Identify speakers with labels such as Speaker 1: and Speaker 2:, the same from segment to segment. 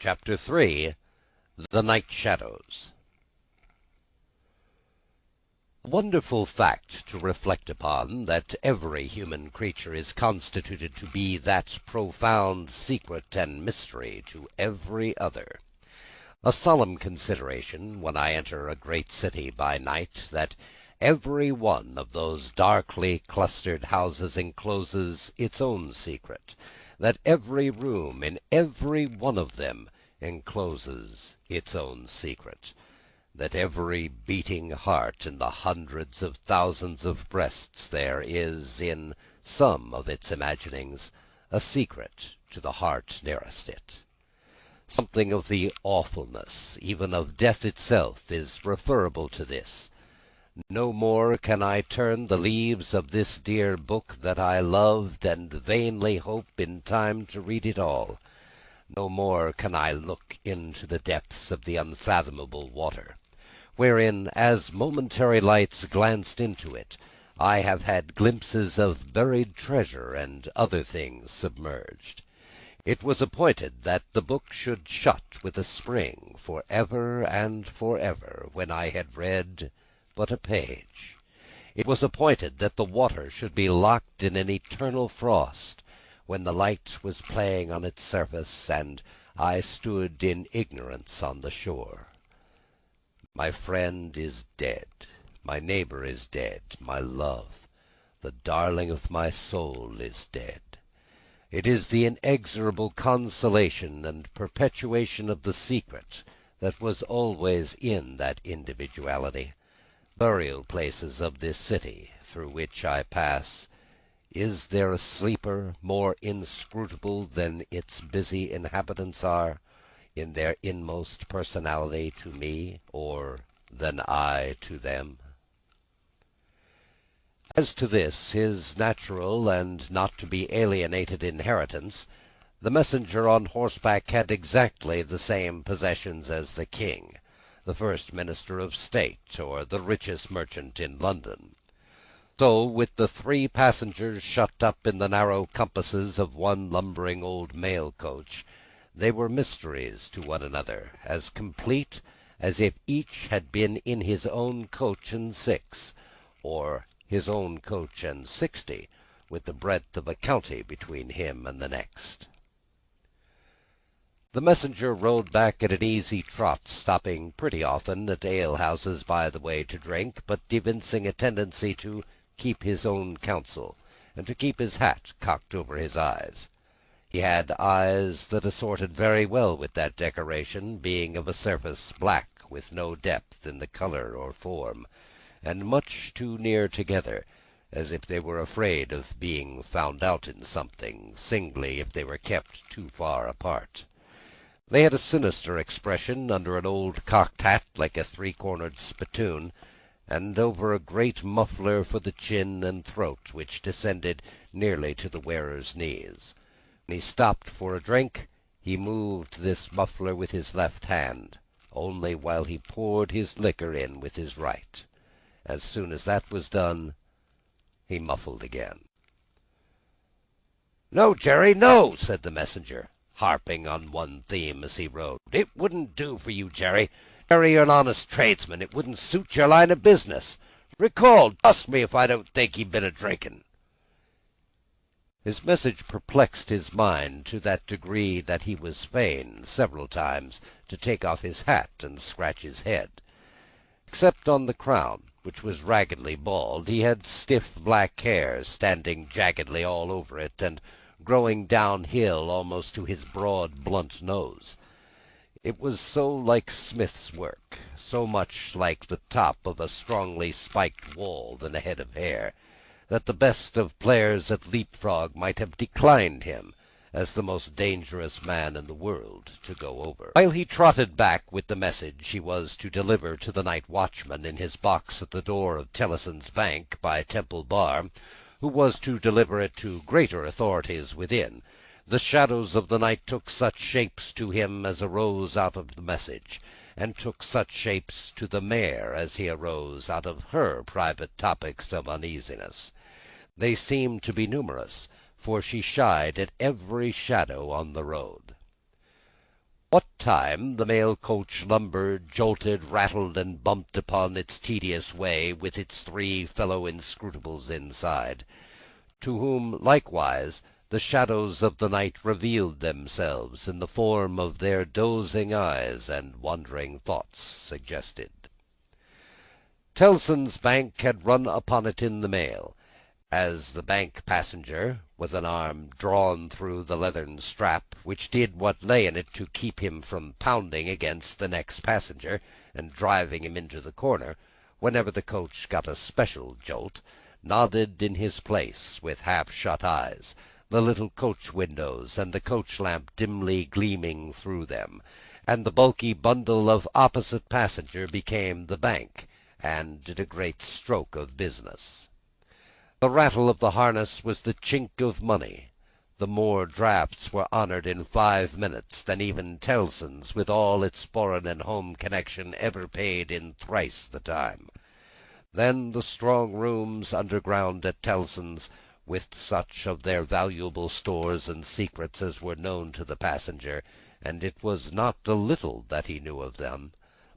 Speaker 1: Chapter 3. The Night Shadows. A wonderful fact to reflect upon, that every human creature is constituted to be that profound secret and mystery to every other. A solemn consideration, when I enter a great city by night, that every one of those darkly clustered houses encloses its own secret, that every room in every one of them encloses its own secret, that every beating heart in the hundreds of thousands of breasts there is, in some of its imaginings, a secret to the heart nearest it. Something of the awfulness, even of death itself, is referable to this. No more can I turn the leaves of this dear book that I loved and vainly hope in time to read it all. No more can I look into the depths of the unfathomable water, wherein, as momentary lights glanced into it, I have had glimpses of buried treasure and other things submerged. It was appointed that the book should shut with a spring for ever and for ever, when I had read but a page. It was appointed that the water should be locked in an eternal frost, when the light was playing on its surface, and I stood in ignorance on the shore. My friend is dead, my neighbor is dead, my love, the darling of my soul, is dead. It is the inexorable consolation and perpetuation of the secret that was always in that individuality. Burial places of this city through which I pass, is there a sleeper more inscrutable than its busy inhabitants are, in their inmost personality to me, or than I to them? As to this, his natural and not to be alienated inheritance, the messenger on horseback had exactly the same possessions as the king, the first minister of state, or the richest merchant in London. So, with the 3 passengers shut up in the narrow compasses of one lumbering old mail coach, they were mysteries to one another, as complete as if each had been in his own coach and 6, or his own coach and 60, with the breadth of a county between him and the next. The messenger rode back at an easy trot, stopping pretty often at ale-houses by the way to drink, but evincing a tendency to keep his own counsel, and to keep his hat cocked over his eyes. He had eyes that assorted very well with that decoration, being of a surface black, with no depth in the colour or form, and much too near together, as if they were afraid of being found out in something, singly, if they were kept too far apart. They had a sinister expression under an old cocked hat like a 3-cornered spittoon, and over a great muffler for the chin and throat, which descended nearly to the wearer's knees. When he stopped for a drink, he moved this muffler with his left hand, only while he poured his liquor in with his right. As soon as that was done, he muffled again. "No, Jerry, no," said the messenger, harping on one theme as he rode. "It wouldn't do for you, Jerry. Jerry, you're an honest tradesman. It wouldn't suit your line of business. Recalled, trust me if I don't think he'd been a-drinking." His message perplexed his mind to that degree that he was fain, several times, to take off his hat and scratch his head. Except on the crown, which was raggedly bald, he had stiff black hair standing jaggedly all over it, and growing downhill almost to his broad, blunt nose. It was so like Smith's work, so much like the top of a strongly spiked wall than a head of hair, that the best of players at leap-frog might have declined him as the most dangerous man in the world to go over. While he trotted back with the message he was to deliver to the night watchman in his box at the door of Tellison's Bank by Temple Bar, who was to deliver it to greater authorities within, the shadows of the night took such shapes to him as arose out of the message, and took such shapes to the mare as he arose out of her private topics of uneasiness. They seemed to be numerous, for she shied at every shadow on the road. "What time the mail coach lumbered, jolted, rattled, and bumped upon its tedious way, with its three fellow inscrutables inside, to whom likewise the shadows of the night revealed themselves in the form of their dozing eyes and wandering thoughts suggested. Tellson's bank had run upon it in the mail. As the bank passenger, with an arm drawn through the leathern strap, which did what lay in it to keep him from pounding against the next passenger and driving him into the corner, whenever the coach got a special jolt, nodded in his place with half-shut eyes, the little coach windows and the coach lamp dimly gleaming through them, and the bulky bundle of opposite passenger became the bank, and did a great stroke of business. The rattle of the harness was the chink of money. The more drafts were honoured in 5 minutes than even Tellson's, with all its foreign and home connection, ever paid in thrice the time. Then the strong rooms underground at Tellson's, with such of their valuable stores and secrets as were known to the passenger, and it was not a little that he knew of them,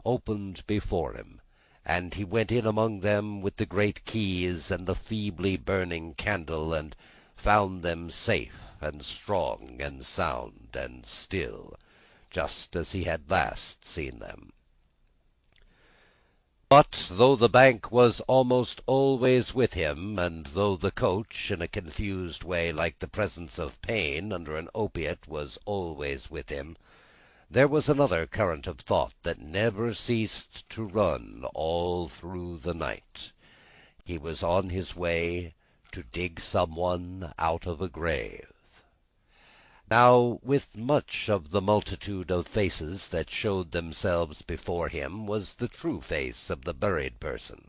Speaker 1: opened before him, and he went in among them with the great keys and the feebly burning candle, and found them safe and strong and sound and still, just as he had last seen them. But though the bank was almost always with him, and though the coach, in a confused way like the presence of pain under an opiate, was always with him, there was another current of thought that never ceased to run all through the night. He was on his way to dig someone out of a grave. Now, with much of the multitude of faces that showed themselves before him was the true face of the buried person.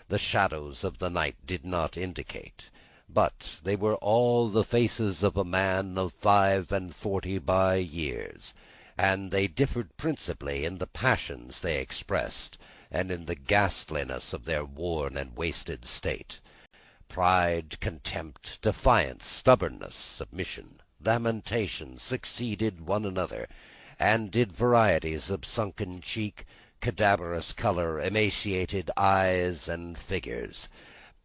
Speaker 1: The shadows of the night did not indicate, but they were all the faces of a man of 45 by years, and they differed principally in the passions they expressed, and in the ghastliness of their worn and wasted state. Pride, contempt, defiance, stubbornness, submission, lamentation succeeded one another, and did varieties of sunken cheek, cadaverous colour, emaciated eyes, and figures.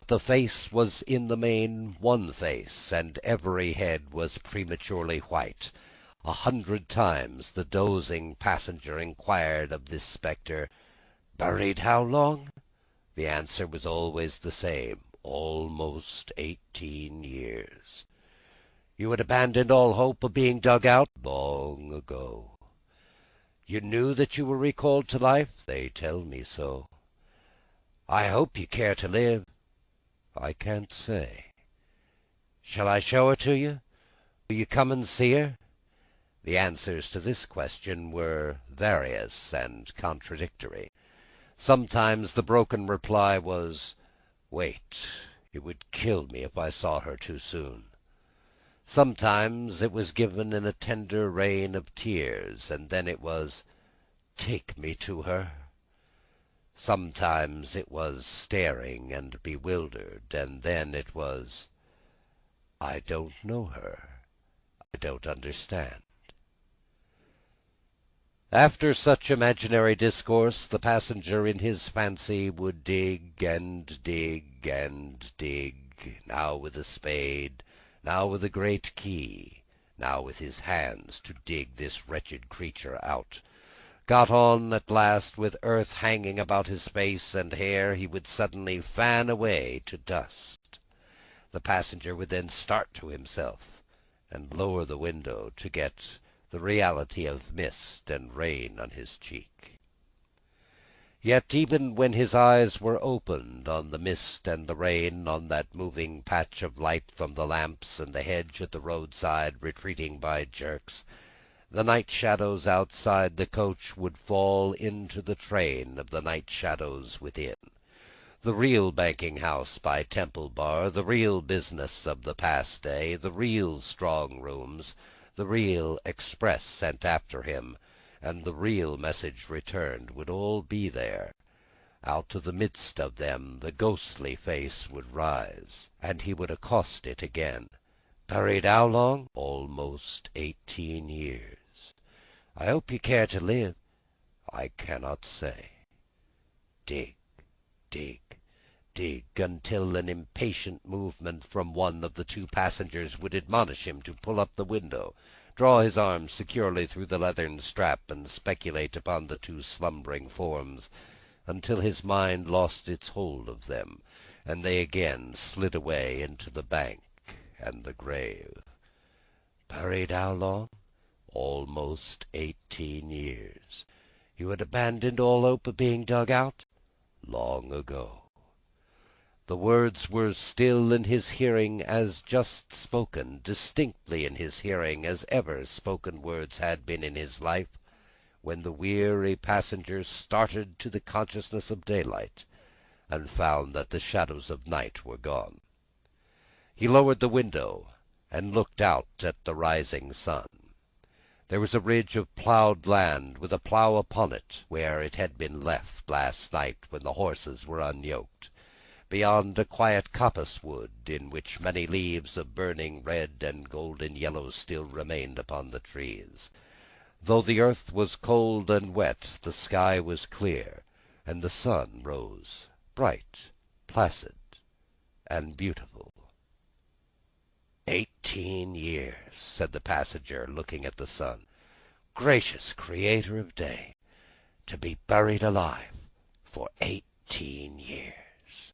Speaker 1: The face was in the main one face, and every head was prematurely white. 100 times the dozing passenger inquired of this spectre, "Buried how long?" The answer was always the same, "Almost 18 years." "You had abandoned all hope of being dug out?" "Long ago." "You knew that you were recalled to life?" "They tell me so." "I hope you care to live?" "I can't say." "Shall I show her to you? Will you come and see her?" The answers to this question were various and contradictory. Sometimes the broken reply was, "Wait, it would kill me if I saw her too soon." Sometimes it was given in a tender rain of tears, and then it was, "Take me to her." Sometimes it was staring and bewildered, and then it was, "I don't know her. I don't understand." After such imaginary discourse, the passenger in his fancy would dig and dig and dig, now with a spade, now with a great key, now with his hands, to dig this wretched creature out. Got on at last with earth hanging about his face and hair, he would suddenly fan away to dust. The passenger would then start to himself, and lower the window to get the reality of mist and rain on his cheek. Yet even when his eyes were opened on the mist and the rain, on that moving patch of light from the lamps and the hedge at the roadside retreating by jerks, the night shadows outside the coach would fall into the train of the night shadows within. The real banking-house by Temple Bar, the real business of the past day, the real strong-rooms, the real express sent after him, and the real message returned, would all be there. Out of the midst of them the ghostly face would rise, and he would accost it again. "Buried how long?" "Almost 18 years." I hope you care to live." "I cannot say." Dig, dig, dig, until an impatient movement from one of the two passengers would admonish him to pull up the window, draw his arm securely through the leathern strap, and speculate upon the two slumbering forms, until his mind lost its hold of them, and they again slid away into the bank and the grave. Buried how long? Almost 18 years. You had abandoned all hope of being dug out? Long ago. The words were still in his hearing as just spoken, distinctly in his hearing as ever spoken words had been in his life, when the weary passenger started to the consciousness of daylight, and found that the shadows of night were gone. He lowered the window, and looked out at the rising sun. There was a ridge of ploughed land, with a plough upon it, where it had been left last night when the horses were unyoked. Beyond, a quiet coppice wood, in which many leaves of burning red and golden yellow still remained upon the trees. Though the earth was cold and wet, the sky was clear, and the sun rose bright, placid, and beautiful. 18 years, said the passenger, looking at the sun. Gracious Creator of day, to be buried alive for 18 years.